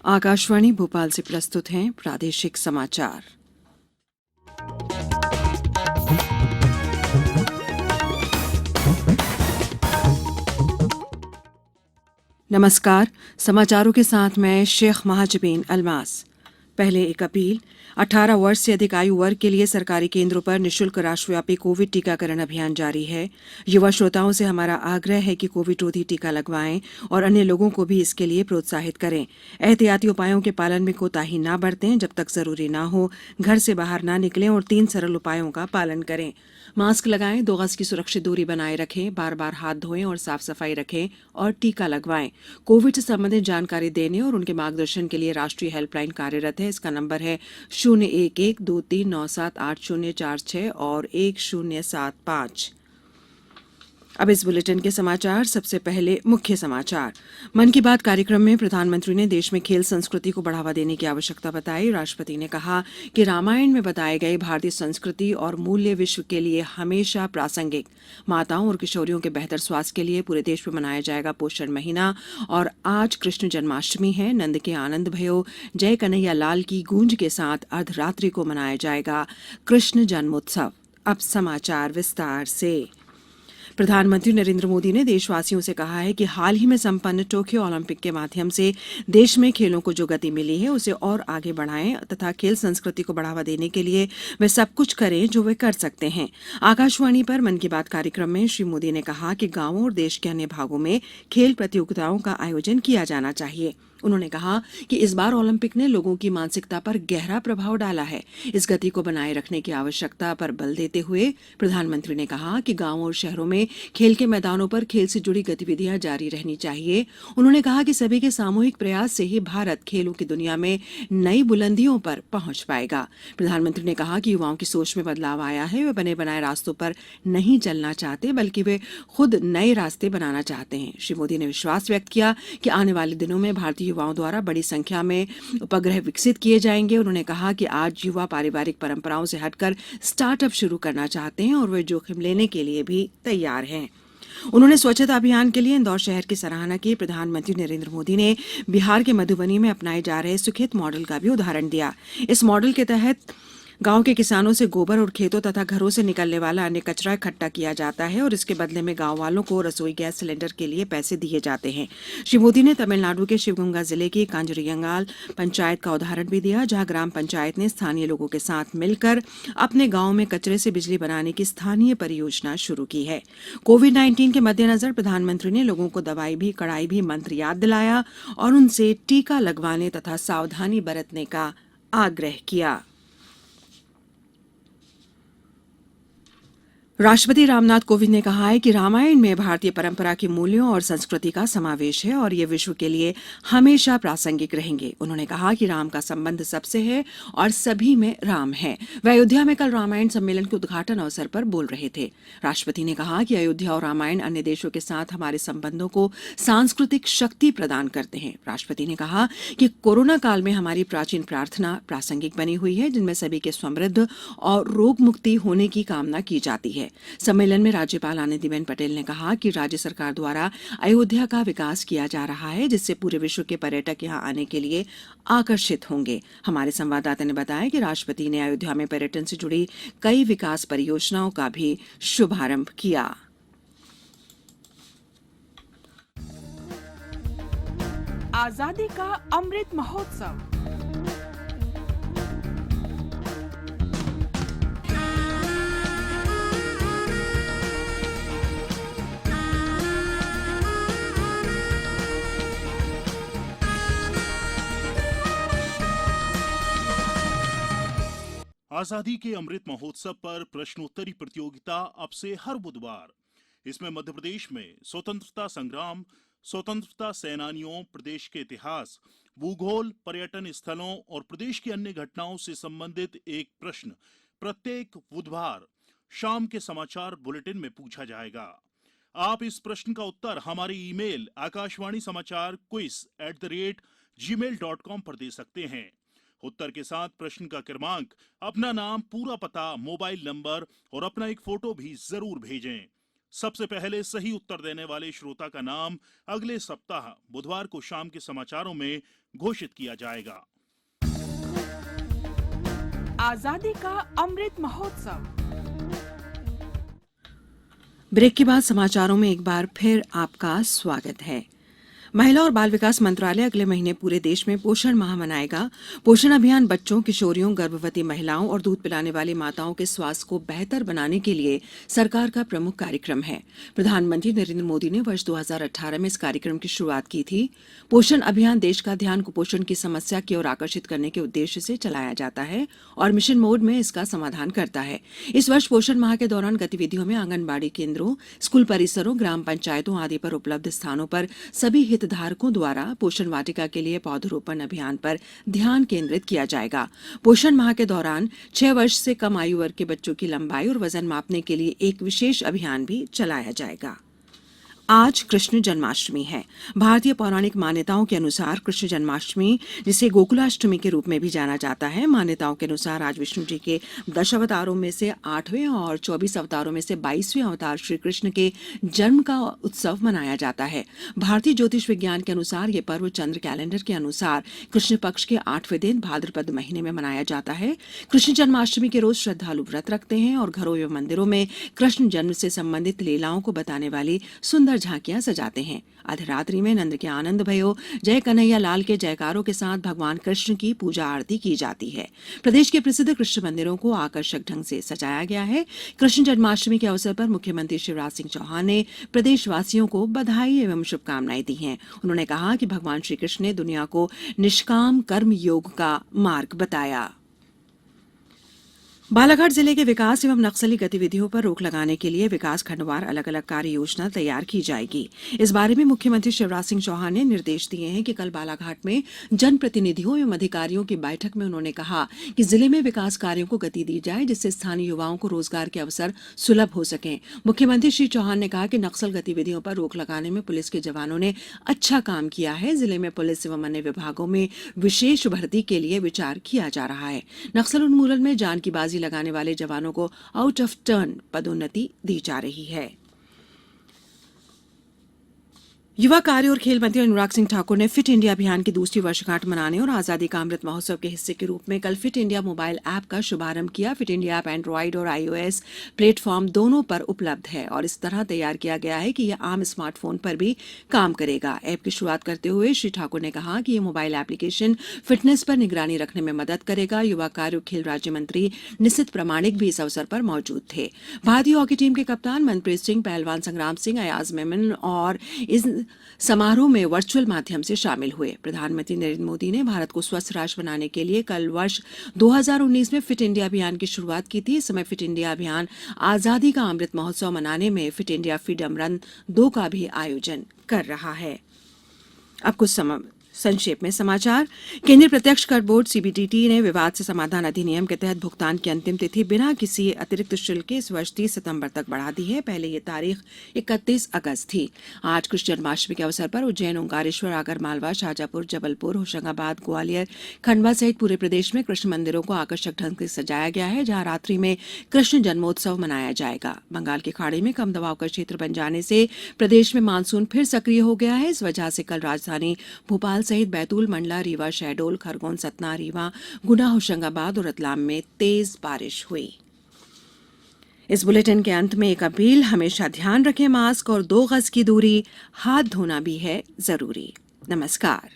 आकाशवाणी भोपाल से प्रस्तुत हैं प्रादेशिक समाचार। नमस्कार। समाचारों के साथ मैं शेख महाजबीन अल्मास। पहले एक अपील। 18 वर्ष से अधिक आयु वर्ग के लिए सरकारी केंद्रों पर निःशुल्क राष्ट्रव्यापी कोविड टीकाकरण अभियान जारी है। युवा श्रोताओं से हमारा आग्रह है कि कोविड रोधी टीका लगवाएं और अन्य लोगों को भी इसके लिए प्रोत्साहित करें। एहतियाती उपायों के पालन में कोताही न बरतें। जब तक जरूरी न हो घर से बाहर न निकलें और 3 सरल उपायों का पालन करें। मास्क लगाएं, 2 गज की सुरक्षित दूरी बनाए रखें, बार बार हाथ धोएं और साफ सफाई रखें और टीका लगवाएं। कोविड से संबंधित जानकारी देने और उनके मार्गदर्शन के लिए राष्ट्रीय हेल्पलाइन कार्यरत है। इसका नंबर है 011239780046 और 1075। अब इस बुलेटिन के समाचार। सबसे पहले मुख्य समाचार। मन की बात कार्यक्रम में प्रधानमंत्री ने देश में खेल संस्कृति को बढ़ावा देने की आवश्यकता बताई। राष्ट्रपति ने कहा कि रामायण में बताए गए भारतीय संस्कृति और मूल्य विश्व के लिए हमेशा प्रासंगिक। माताओं और किशोरियों के बेहतर स्वास्थ्य के लिए पूरे देश में मनाया जाएगा पोषण महीना। और आज कृष्ण जन्माष्टमी है। नंद के आनंद भयो जय कन्हैया लाल की गूंज के साथ अर्धरात्रि को मनाया जाएगा कृष्ण जन्मोत्सव। अब समाचार विस्तार से। प्रधानमंत्री नरेंद्र मोदी ने देशवासियों से कहा है कि हाल ही में संपन्न टोक्यो ओलंपिक के माध्यम से देश में खेलों को जो गति मिली है उसे और आगे बढ़ाएं तथा खेल संस्कृति को बढ़ावा देने के लिए वे सब कुछ करें जो वे कर सकते हैं। आकाशवाणी पर मन की बात कार्यक्रम में श्री मोदी ने कहा कि गांवों और देश के अन्य भागों में खेल प्रतियोगिताओं का आयोजन किया जाना चाहिए। उन्होंने कहा कि इस बार ओलंपिक ने लोगों की मानसिकता पर गहरा प्रभाव डाला है। इस गति को बनाए रखने की आवश्यकता पर बल देते हुए प्रधानमंत्री ने कहा कि गांवों और शहरों में खेल के मैदानों पर खेल से जुड़ी गतिविधियां जारी रहनी चाहिए। उन्होंने कहा कि सभी के सामूहिक प्रयास से ही भारत खेलों की दुनिया में नई बुलंदियों पर पहुंच पाएगा। प्रधानमंत्री ने कहा कि युवाओं की सोच में बदलाव आया है। वे बने बनाए रास्तों पर नहीं चलना चाहते बल्कि वे खुद नए रास्ते बनाना चाहते हैं। श्री मोदी ने विश्वास व्यक्त किया कि आने वाले दिनों में भारतीय युवाओं द्वारा बड़ी संख्या में उपग्रह विकसित किए जाएंगे। उन्होंने कहा कि आज युवा पारिवारिक परंपराओं से हटकर स्टार्टअप शुरू करना चाहते हैं और वे जोखिम लेने के लिए भी तैयार हैं। उन्होंने स्वच्छता अभियान के लिए इंदौर शहर की सराहना की। प्रधानमंत्री नरेंद्र मोदी ने बिहार के मधुबनी में अपनाए जा रहे सुखेत मॉडल का भी उदाहरण दिया। इस मॉडल के तहत गांव के किसानों से गोबर और खेतों तथा घरों से निकलने वाला अन्य कचरा इकट्ठा किया जाता है और इसके बदले में गांव वालों को रसोई गैस सिलेंडर के लिए पैसे दिए जाते हैं। श्री मोदी ने तमिलनाडु के शिवगंगा जिले की कांजरियंगाल पंचायत का उदाहरण भी दिया, जहां ग्राम पंचायत ने स्थानीय लोगों के साथ मिलकर अपने गांव में कचरे से बिजली बनाने की स्थानीय परियोजना शुरू की है। कोविड-19 के मद्देनजर प्रधानमंत्री ने लोगों को दवाई भी कड़ाई भी मंत्र याद दिलाया और उनसे टीका लगवाने तथा सावधानी बरतने का आग्रह किया। राष्ट्रपति रामनाथ कोविंद ने कहा है कि रामायण में भारतीय परंपरा के मूल्यों और संस्कृति का समावेश है और ये विश्व के लिए हमेशा प्रासंगिक रहेंगे। उन्होंने कहा कि राम का संबंध सबसे है और सभी में राम है। वे अयोध्या में कल रामायण सम्मेलन के उद्घाटन अवसर पर बोल रहे थे। राष्ट्रपति ने कहा कि अयोध्या और रामायण अन्य देशों के साथ हमारे संबंधों को सांस्कृतिक शक्ति प्रदान करते हैं। राष्ट्रपति ने कहा कि कोरोना काल में हमारी प्राचीन प्रार्थना प्रासंगिक बनी हुई है, जिनमें सभी के समृद्ध और रोग मुक्ति होने की कामना की जाती है। सम्मेलन में राज्यपाल आनंदीबेन पटेल ने कहा कि राज्य सरकार द्वारा अयोध्या का विकास किया जा रहा है, जिससे पूरे विश्व के पर्यटक यहां आने के लिए आकर्षित होंगे। हमारे संवाददाता ने बताया कि राष्ट्रपति ने अयोध्या में पर्यटन से जुड़ी कई विकास परियोजनाओं का भी शुभारंभ किया। आजादी का अमृत महोत्सव। आजादी के अमृत महोत्सव पर प्रश्नोत्तरी प्रतियोगिता अब से हर बुधवार। इसमें मध्य प्रदेश में स्वतंत्रता संग्राम, स्वतंत्रता सेनानियों, प्रदेश के इतिहास, भूगोल, पर्यटन स्थलों और प्रदेश की अन्य घटनाओं से संबंधित एक प्रश्न प्रत्येक बुधवार शाम के समाचार बुलेटिन में पूछा जाएगा। आप इस प्रश्न का उत्तर हमारे ईमेल आकाशवाणी समाचार quiz@gmail.com पर दे सकते हैं। उत्तर के साथ प्रश्न का क्रमांक, अपना नाम, पूरा पता, मोबाइल नंबर और अपना एक फोटो भी जरूर भेजें। सबसे पहले सही उत्तर देने वाले श्रोता का नाम अगले सप्ताह बुधवार को शाम के समाचारों में घोषित किया जाएगा। आजादी का अमृत महोत्सव। ब्रेक के बाद समाचारों में एक बार फिर आपका स्वागत है। महिला और बाल विकास मंत्रालय अगले महीने पूरे देश में पोषण माह मनाएगा। पोषण अभियान बच्चों, किशोरियों, गर्भवती महिलाओं और दूध पिलाने वाली माताओं के स्वास्थ्य को बेहतर बनाने के लिए सरकार का प्रमुख कार्यक्रम है। प्रधानमंत्री नरेंद्र मोदी ने वर्ष 2018 में इस कार्यक्रम की शुरुआत की थी। पोषण अभियान देश का ध्यान कुपोषण की समस्या की ओर आकर्षित करने के उद्देश्य से चलाया जाता है और मिशन मोड में इसका समाधान करता है। इस वर्ष पोषण माह के दौरान गतिविधियों में आंगनबाड़ी केंद्रों, स्कूल परिसरों, ग्राम पंचायतों आदि पर उपलब्ध स्थानों पर सभी हितधारकों द्वारा पोषण वाटिका के लिए पौधरोपण अभियान पर ध्यान केंद्रित किया जाएगा। पोषण माह के दौरान 6 वर्ष से कम आयु वर्ग के बच्चों की लंबाई और वजन मापने के लिए एक विशेष अभियान भी चलाया जाएगा। आज कृष्ण जन्माष्टमी है। भारतीय पौराणिक मान्यताओं के अनुसार कृष्ण जन्माष्टमी, जिसे गोकुलाष्टमी के रूप में भी जाना जाता है, मान्यताओं के अनुसार आज विष्णु जी के 10 अवतारों में से 8वें और 24 अवतारों में से 22वें अवतार श्री कृष्ण के जन्म का उत्सव मनाया जाता है। भारतीय ज्योतिष विज्ञान के अनुसार ये पर्व चंद्र कैलेंडर के अनुसार कृष्ण पक्ष के 8वें दिन भाद्रपद महीने में मनाया जाता है। कृष्ण जन्माष्टमी के रोज श्रद्धालु व्रत रखते हैं और घरों एवं मंदिरों में कृष्ण जन्म से संबंधित लीलाओं को बताने वाली सुंदर झांकियां सजाते हैं। अर्धरात्रि में नंद के आनंद भयो, जय कन्हैया लाल के जयकारों के साथ भगवान कृष्ण की पूजा आरती की जाती है। प्रदेश के प्रसिद्ध कृष्ण मंदिरों को आकर्षक ढंग से सजाया गया है। कृष्ण जन्माष्टमी के अवसर पर मुख्यमंत्री शिवराज सिंह चौहान ने प्रदेशवासियों को बधाई एवं शुभकामनाएं दी हैं। उन्होंने कहा कि भगवान श्री कृष्ण ने दुनिया को निष्काम कर्म योग का मार्ग बताया। बालाघाट जिले के विकास एवं नक्सली गतिविधियों पर रोक लगाने के लिए विकास खंडवार अलग अलग कार्य योजना तैयार की जाएगी। इस बारे में मुख्यमंत्री शिवराज सिंह चौहान ने निर्देश दिए हैं कि कल बालाघाट में जनप्रतिनिधियों एवं अधिकारियों की बैठक में उन्होंने कहा कि जिले में विकास कार्यों को गति दी जाए, जिससे स्थानीय युवाओं को रोजगार के अवसर सुलभ हो सकें। मुख्यमंत्री श्री चौहान ने कहा कि नक्सल गतिविधियों पर रोक लगाने में पुलिस के जवानों ने अच्छा काम किया है। जिले में पुलिस एवं अन्य विभागों में विशेष भर्ती के लिए विचार किया जा रहा है। नक्सल उन्मूलन में जान की बाजी लगाने वाले जवानों को आउट ऑफ टर्न पदोन्नति दी जा रही है। युवा कार्य और खेल मंत्री अनुराग सिंह ठाकुर ने फिट इंडिया अभियान की दूसरी वर्षगांठ मनाने और आजादी का अमृत महोत्सव के हिस्से के रूप में कल फिट इंडिया मोबाइल ऐप का शुभारंभ किया। फिट इंडिया ऐप एंड्रॉइड और iOS प्लेटफॉर्म दोनों पर उपलब्ध है और इस तरह तैयार किया गया है कि यह आम स्मार्टफोन पर भी काम करेगा। ऐप की शुरुआत करते हुए श्री ठाकुर ने कहा कि यह मोबाइल एप्लीकेशन फिटनेस पर निगरानी रखने में मदद करेगा। युवा कार्य और खेल राज्य मंत्री निशित प्रामाणिक भी इस अवसर पर मौजूद थे। भारतीय हॉकी टीम के कप्तान मनप्रीत सिंह, पहलवान संग्राम सिंह, अयाज मेमन और इस समारोह में वर्चुअल माध्यम से शामिल हुए। प्रधानमंत्री नरेंद्र मोदी ने भारत को स्वस्थ राष्ट्र बनाने के लिए कल वर्ष 2019 में फिट इंडिया अभियान की शुरुआत की थी। इस समय फिट इंडिया अभियान आजादी का अमृत महोत्सव मनाने में फिट इंडिया फ्रीडम रन 2 का भी आयोजन कर रहा है। अब कुछ संक्षेप में समाचार। केंद्रीय प्रत्यक्ष कर बोर्ड सीबीडीटी ने विवाद से समाधान अधिनियम के तहत भुगतान की अंतिम तिथि बिना किसी अतिरिक्त शुल्क के इस वर्ष 30 सितंबर तक बढ़ा दी है। पहले ये तारीख 31 अगस्त थी। आज कृष्ण जन्माष्टमी के अवसर पर उज्जैन, ओंकारेश्वर, आगरमालवा, शाजापुर, जबलपुर, होशंगाबाद, ग्वालियर, खंडवा सहित पूरे प्रदेश में कृष्ण मंदिरों को आकर्षक ढंग से सजाया गया है, जहां रात्रि में कृष्ण जन्मोत्सव मनाया जाएगा। बंगाल की खाड़ी में कम दबाव का क्षेत्र बन जाने से प्रदेश में मानसून फिर सक्रिय हो गया है। इस वजह से कल राजधानी भोपाल सहित बैतूल, मंडला, रीवा, शहडोल, खरगोन, सतना, रीवा, गुना, होशंगाबाद और रतलाम में तेज बारिश हुई। इस बुलेटिन के अंत में एक अपील, हमेशा ध्यान रखें, मास्क और 2 गज की दूरी, हाथ धोना भी है जरूरी। नमस्कार।